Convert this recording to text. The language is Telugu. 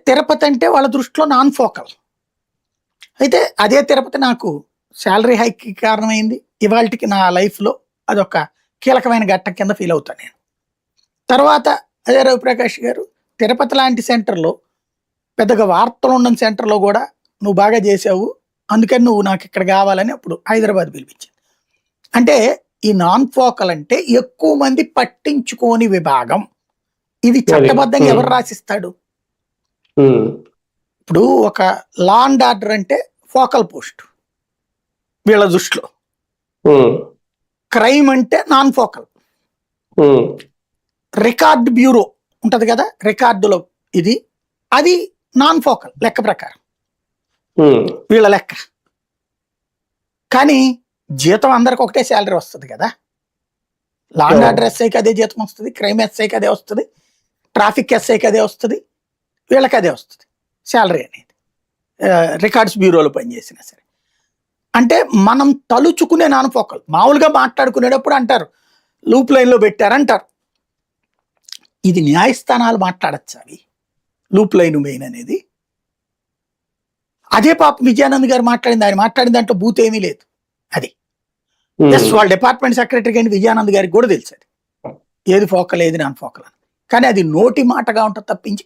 తిరుపతి అంటే వాళ్ళ దృష్టిలో నాన్ ఫోకల్. అయితే అదే తిరుపతి నాకు శాలరీ హైక్‌కి కారణమైంది. ఇవాల్టికి నా లైఫ్‌లో అదొక కీలకమైన ఘట్టం కింద ఫీల్ అవుతాను నేను. తర్వాత అదే రవిప్రకాష్ గారు తిరుపతి లాంటి సెంటర్‌లో పెద్దగా వార్తలు ఉండని సెంటర్‌లో గూడా నువ్వు బాగా చేశావు. అందుకని నువ్వు నాకిక్కడ గావాలని అప్పుడు హైదరాబాద్ పిలిపించింది. అంటే ఈ నాన్ ఫోకల్ అంటే ఎక్కువ మంది పట్టించుకోని విభాగం. ఇది అది. చట్టబద్ధంగా ఎవరు రాసిస్తాడు? హ్మ్. ఇప్పుడు ఒక లా అండ్ ఆర్డర్ అంటే ఫోకల్ పోస్ట్ వీళ్ళ దృష్టిలో. హ్మ్. క్రైమ్ అంటే నాన్ ఫోకల్. హ్మ్. రికార్డ్ బ్యూరో ఉంటది కదా! రికార్డులో ఇది. అది నాన్ ఫోకల్ లెక్క ప్రకారం. హ్మ్. వీళ్ళ లెక్క. కానీ జీతం అందరికి ఒకటే సాలరీ వస్తది కదా! లా అండ్ అవును. ఆర్డర్ ఎస్ఐకి అదే జీతం వస్తది. క్రైమ్ ఎస్ఐకి అదే వస్తది. ట్రాఫిక్ ఎస్ఐకి అదే వస్తది. వీళ్ళకి అదే వస్తది. సాలరీ అనేది. రికార్డ్స్ బ్యూరోలో పనిచేసినా సరే. అంటే మనం తలుచుకునే నాన్ ఫోకల్. మామూలుగా మాట్లాడుకునేటప్పుడు అంటారు. లూప్ లైన్‌లో పెట్టారంటారు. ఇది న్యాయస్థానాలు మాట్లాడొచ్చా అవి? లూప్ లైన్ మెయిన్ అనేది. అదే పాపం విజయానంద్ గారు మాట్లాడింది. ఆయన మాట్లాడిన దాంట్లో బూత్ ఏమీ లేదు. అది. జస్ట్ హ్మ్. వాళ్ళ డిపార్ట్మెంట్ సెక్రటరీ గాని విజయానంద్ గారికి కూడా తెలుసది. ఏది ఫోకల్, ఏది నాన్ ఫోకల్ అని. కానీ అది నోటి మాటగా ఉంటది తప్పించి